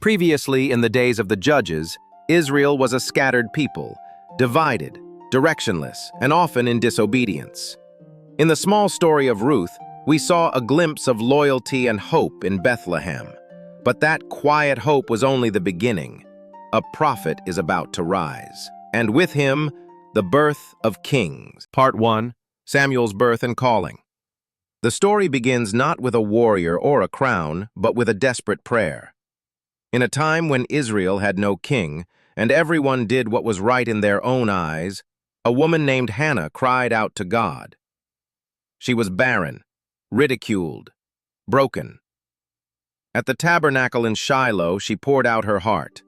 Previously, in the days of the judges, Israel was a scattered people, divided, directionless, and often in disobedience. In the small story of Ruth, we saw a glimpse of loyalty and hope in Bethlehem. But that quiet hope was only the beginning. A prophet is about to rise, and with him, the birth of kings. Part 1, Samuel's birth and calling. The story begins not with a warrior or a crown, but with a desperate prayer. In a time when Israel had no king, and everyone did what was right in their own eyes, a woman named Hannah cried out to God. She was barren, ridiculed, broken. At the tabernacle in Shiloh, she poured out her heart,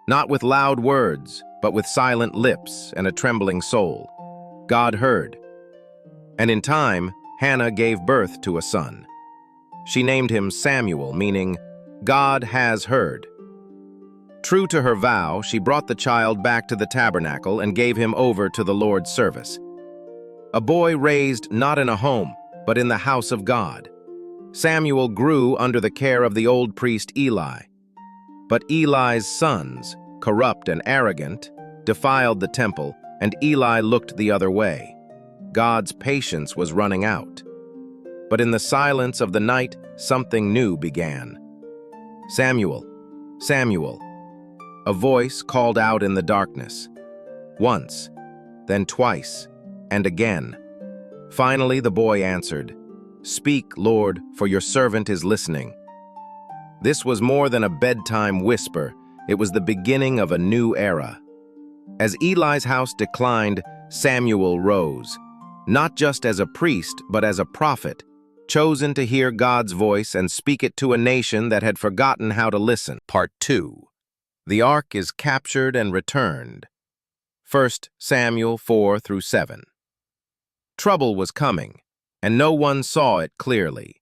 not with loud words, but with silent lips and a trembling soul. God heard, and in time, Hannah gave birth to a son. She named him Samuel, meaning, God has heard. True to her vow, she brought the child back to the tabernacle and gave him over to the Lord's service. A boy raised not in a home, but in the house of God. Samuel grew under the care of the old priest Eli. But Eli's sons, corrupt and arrogant, defiled the temple, and Eli looked the other way. God's patience was running out. But in the silence of the night, something new began. Samuel, Samuel. A voice called out in the darkness. Once, then twice, and again. Finally the boy answered, Speak, Lord, for your servant is listening. This was more than a bedtime whisper. It was the beginning of a new era. As Eli's house declined, Samuel rose, not just as a priest, but as a prophet, chosen to hear God's voice and speak it to a nation that had forgotten how to listen. Part 2. The ark is captured and returned. 1 Samuel 4-7. Trouble was coming, and no one saw it clearly.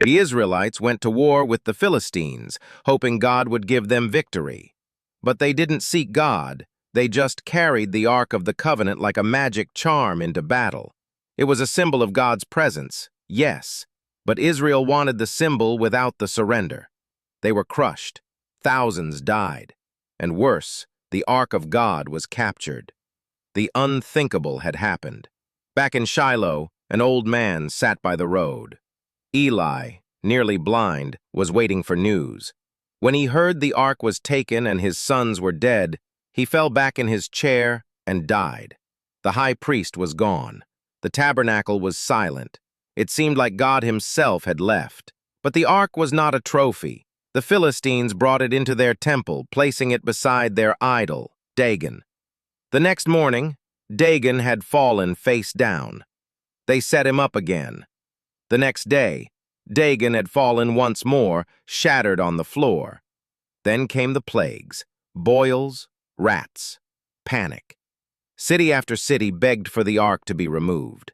The Israelites went to war with the Philistines, hoping God would give them victory. But they didn't seek God, they just carried the Ark of the Covenant like a magic charm into battle. It was a symbol of God's presence, yes, but Israel wanted the symbol without the surrender. They were crushed, thousands died, and worse, the Ark of God was captured. The unthinkable had happened. Back in Shiloh, an old man sat by the road. Eli, nearly blind, was waiting for news. When he heard the ark was taken and his sons were dead, he fell back in his chair and died. The high priest was gone. The tabernacle was silent. It seemed like God himself had left. But the ark was not a trophy. The Philistines brought it into their temple, placing it beside their idol, Dagon. The next morning, Dagon had fallen face down. They set him up again. The next day, Dagon had fallen once more, shattered on the floor. Then came the plagues, boils, rats, panic. City after city begged for the ark to be removed.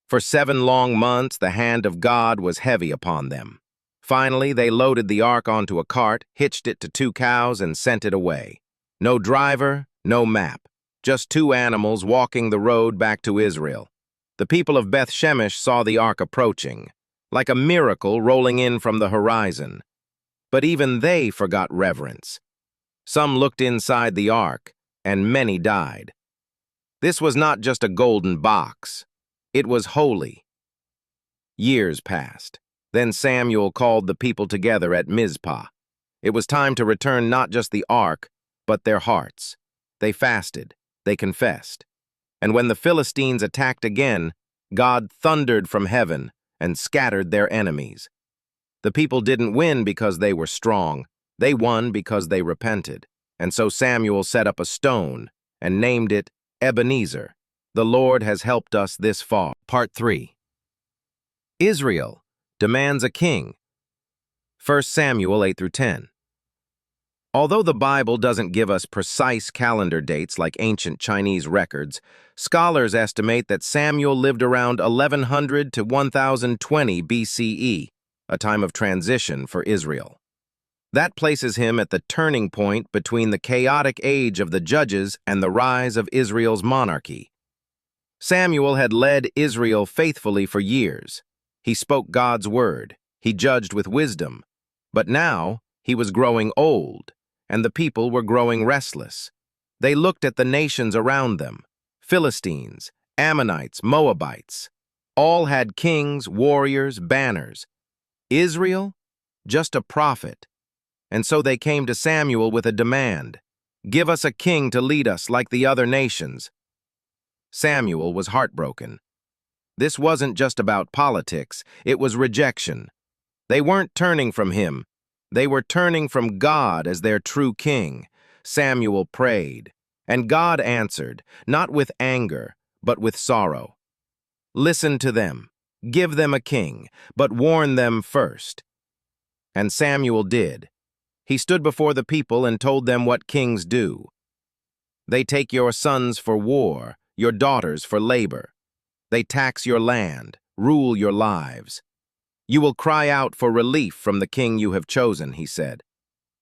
For 7 long months, the hand of God was heavy upon them. Finally, they loaded the ark onto a cart, hitched it to 2 cows, and sent it away. No driver, no map, just 2 animals walking the road back to Israel. The people of Beth Shemesh saw the ark approaching, like a miracle rolling in from the horizon. But even they forgot reverence. Some looked inside the ark, and many died. This was not just a golden box. It was holy. Years passed. Then Samuel called the people together at Mizpah. It was time to return not just the ark, but their hearts. They fasted. They confessed. And when the Philistines attacked again, God thundered from heaven and scattered their enemies. The people didn't win because they were strong. They won because they repented. And so Samuel set up a stone and named it Ebenezer. The Lord has helped us this far. Part 3. Israel demands a king. 1 Samuel 8-10. Although the Bible doesn't give us precise calendar dates like ancient Chinese records, scholars estimate that Samuel lived around 1100 to 1020 BCE, a time of transition for Israel. That places him at the turning point between the chaotic age of the judges and the rise of Israel's monarchy. Samuel had led Israel faithfully for years. He spoke God's word. He judged with wisdom. But now, he was growing old. and the people were growing restless. They looked at the nations around them: Philistines, Ammonites, Moabites. All had kings, warriors, banners. Israel? Just a prophet. And so they came to Samuel with a demand: "Give us a king to lead us like the other nations." Samuel was heartbroken. This wasn't just about politics, it was rejection. They weren't turning from him. They were turning from God as their true king. Samuel prayed, and God answered, not with anger, but with sorrow. "Listen to them. Give them a king, but warn them first." And Samuel did. He stood before the people and told them what kings do. "They take your sons for war, your daughters for labor. They tax your land, rule your lives. You will cry out for relief from the king you have chosen," he said.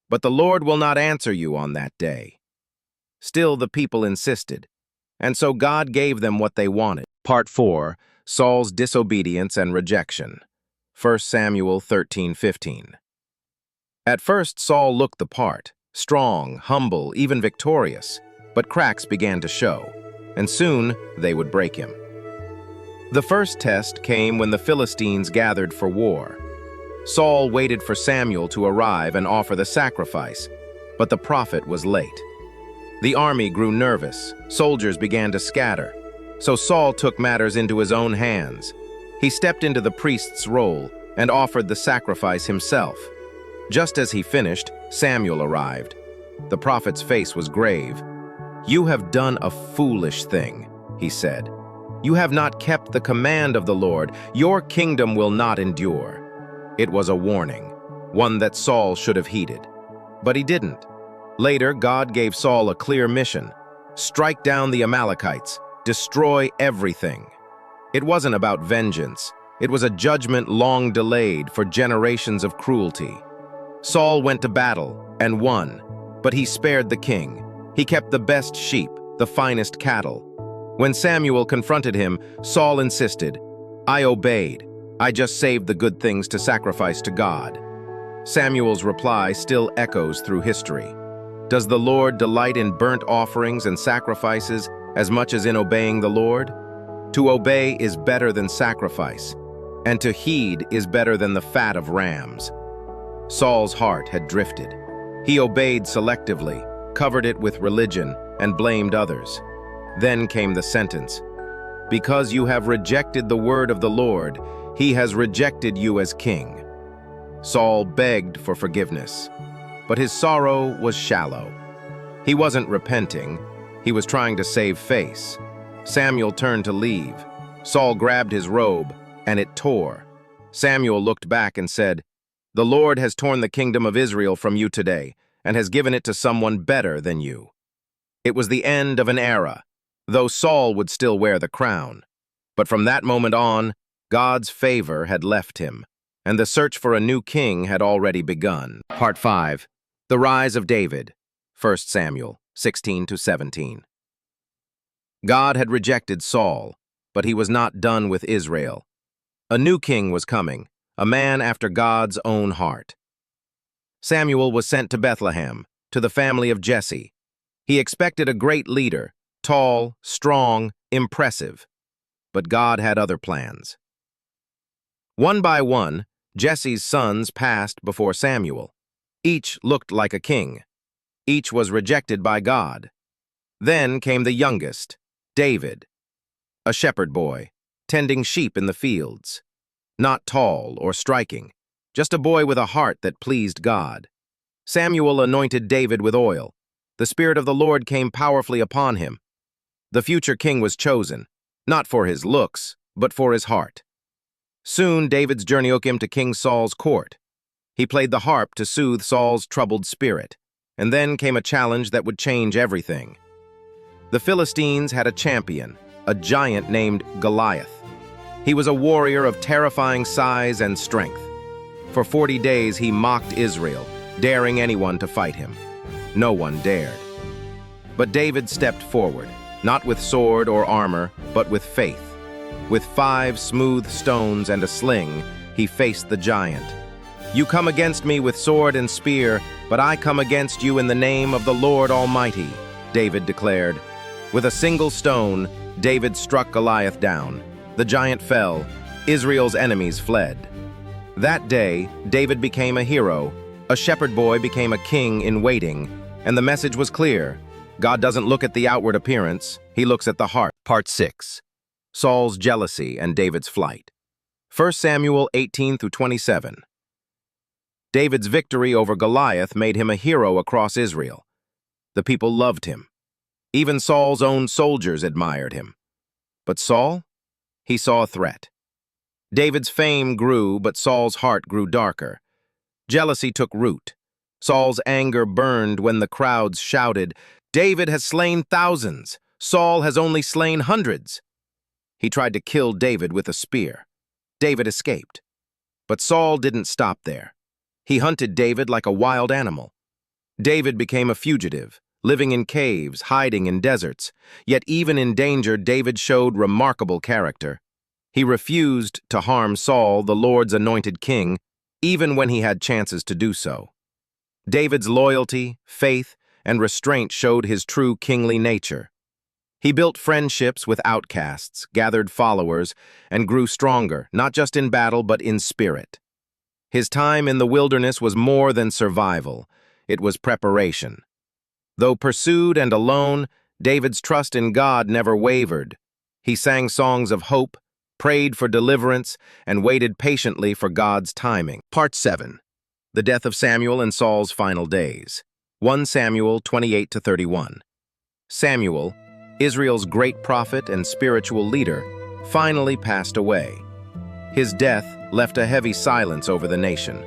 "But the Lord will not answer you on that day." Still the people insisted, and so God gave them what they wanted. Part 4. Saul's disobedience and rejection. 1 Samuel 13:15. At first Saul looked the part, strong, humble, even victorious, but cracks began to show, and soon they would break him. The first test came when the Philistines gathered for war. Saul waited for Samuel to arrive and offer the sacrifice, but the prophet was late. The army grew nervous, soldiers began to scatter, so Saul took matters into his own hands. He stepped into the priest's role and offered the sacrifice himself. Just as he finished, Samuel arrived. The prophet's face was grave. "You have done a foolish thing," he said. "You have not kept the command of the Lord. Your kingdom will not endure." It was a warning, one that Saul should have heeded. But he didn't. Later, God gave Saul a clear mission: strike down the Amalekites, destroy everything. It wasn't about vengeance. It was a judgment long delayed for generations of cruelty. Saul went to battle and won, but he spared the king. He kept the best sheep, the finest cattle. When Samuel confronted him, Saul insisted, "I obeyed. I just saved the good things to sacrifice to God." Samuel's reply still echoes through history. Does the Lord delight in burnt offerings and sacrifices as much as in obeying the Lord? To obey is better than sacrifice, and to heed is better than the fat of rams. Saul's heart had drifted. He obeyed selectively, covered it with religion, and blamed others. Then came the sentence: "Because you have rejected the word of the Lord, he has rejected you as king." Saul begged for forgiveness, but his sorrow was shallow. He wasn't repenting, he was trying to save face. Samuel turned to leave. Saul grabbed his robe, and it tore. Samuel looked back and said, "The Lord has torn the kingdom of Israel from you today, and has given it to someone better than you." It was the end of an era, though Saul would still wear the crown. But from that moment on, God's favor had left him, and the search for a new king had already begun. Part 5. The Rise of David. 1 Samuel 16-17. God had rejected Saul, but he was not done with Israel. A new king was coming, a man after God's own heart. Samuel was sent to Bethlehem, to the family of Jesse. He expected a great leader, tall, strong, impressive. But God had other plans. One by one, Jesse's sons passed before Samuel. Each looked like a king. Each was rejected by God. Then came the youngest, David, a shepherd boy, tending sheep in the fields. Not tall or striking, just a boy with a heart that pleased God. Samuel anointed David with oil. The Spirit of the Lord came powerfully upon him. The future king was chosen, not for his looks, but for his heart. Soon David's journey took him to King Saul's court. He played the harp to soothe Saul's troubled spirit, and then came a challenge that would change everything. The Philistines had a champion, a giant named Goliath. He was a warrior of terrifying size and strength. For 40 days he mocked Israel, daring anyone to fight him. No one dared. But David stepped forward, not with sword or armor, but with faith. With 5 smooth stones and a sling, he faced the giant. You come against me with sword and spear, but I come against you in the name of the Lord Almighty, David declared. With a single stone, David struck Goliath down. The giant fell. Israel's enemies fled. That day, David became a hero. A shepherd boy became a king in waiting, and the message was clear. God doesn't look at the outward appearance, he looks at the heart. Part 6. Saul's jealousy and David's flight. 1 Samuel 18-27. David's victory over Goliath made him a hero across Israel. The people loved him. Even Saul's own soldiers admired him. But Saul? He saw a threat. David's fame grew, but Saul's heart grew darker. Jealousy took root. Saul's anger burned when the crowds shouted, "David has slain thousands. Saul has only slain hundreds." He tried to kill David with a spear. David escaped. But Saul didn't stop there. He hunted David like a wild animal. David became a fugitive, living in caves, hiding in deserts. Yet even in danger, David showed remarkable character. He refused to harm Saul, the Lord's anointed king, even when he had chances to do so. David's loyalty, faith, and restraint showed his true kingly nature. He built friendships with outcasts, gathered followers, and grew stronger, not just in battle but in spirit. His time in the wilderness was more than survival. It was preparation. Though pursued and alone, David's trust in God never wavered. He sang songs of hope, prayed for deliverance, and waited patiently for God's timing. Part 7. The death of Samuel and Saul's final days. 1 Samuel 28-31. Samuel, Israel's great prophet and spiritual leader, finally passed away. His death left a heavy silence over the nation.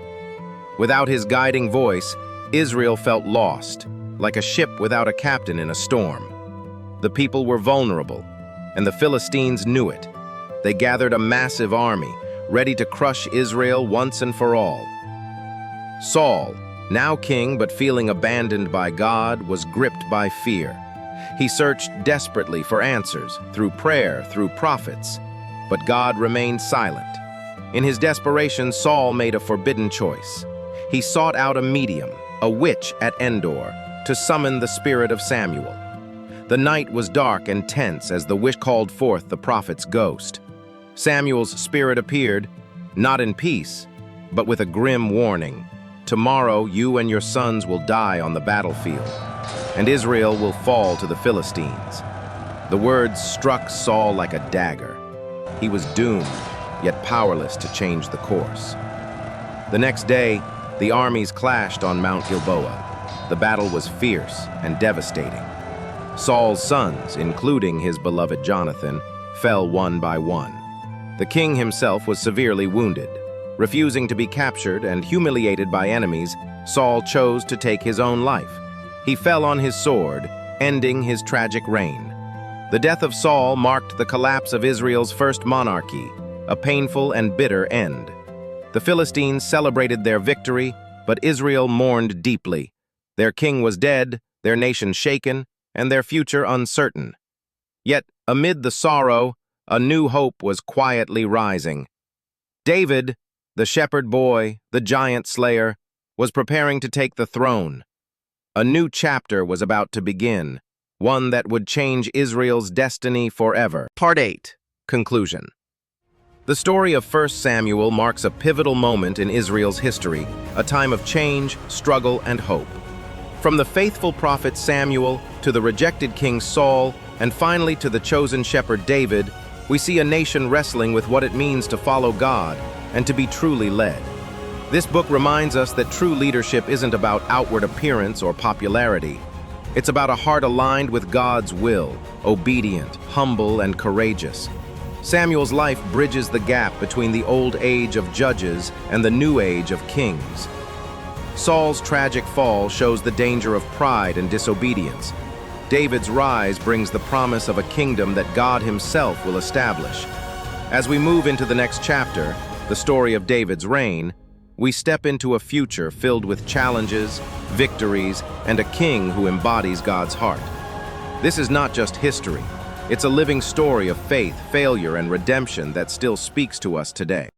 Without his guiding voice, Israel felt lost, like a ship without a captain in a storm. The people were vulnerable, and the Philistines knew it. They gathered a massive army, ready to crush Israel once and for all. Saul, now king but feeling abandoned by God, was gripped by fear. He searched desperately for answers, through prayer, through prophets, but God remained silent. In his desperation, Saul made a forbidden choice. He sought out a medium, a witch at Endor, to summon the spirit of Samuel. The night was dark and tense as the witch called forth the prophet's ghost. Samuel's spirit appeared, not in peace, but with a grim warning. Tomorrow you and your sons will die on the battlefield, and Israel will fall to the Philistines. The words struck Saul like a dagger. He was doomed, yet powerless to change the course. The next day, the armies clashed on Mount Gilboa. The battle was fierce and devastating. Saul's sons, including his beloved Jonathan, fell one by one. The king himself was severely wounded. Refusing to be captured and humiliated by enemies, Saul chose to take his own life. He fell on his sword, ending his tragic reign. The death of Saul marked the collapse of Israel's first monarchy, a painful and bitter end. The Philistines celebrated their victory, but Israel mourned deeply. Their king was dead, their nation shaken, and their future uncertain. Yet, amid the sorrow, a new hope was quietly rising. David, the shepherd boy, the giant slayer, was preparing to take the throne. A new chapter was about to begin, one that would change Israel's destiny forever. Part 8. Conclusion. The story of 1 Samuel marks a pivotal moment in Israel's history, a time of change, struggle, and hope. From the faithful prophet Samuel to the rejected King Saul, and finally to the chosen shepherd David, we see a nation wrestling with what it means to follow God and to be truly led. This book reminds us that true leadership isn't about outward appearance or popularity. It's about a heart aligned with God's will, obedient, humble, and courageous. Samuel's life bridges the gap between the old age of judges and the new age of kings. Saul's tragic fall shows the danger of pride and disobedience. David's rise brings the promise of a kingdom that God himself will establish. As we move into the next chapter, the story of David's reign, we step into a future filled with challenges, victories, and a king who embodies God's heart. This is not just history. It's a living story of faith, failure, and redemption that still speaks to us today.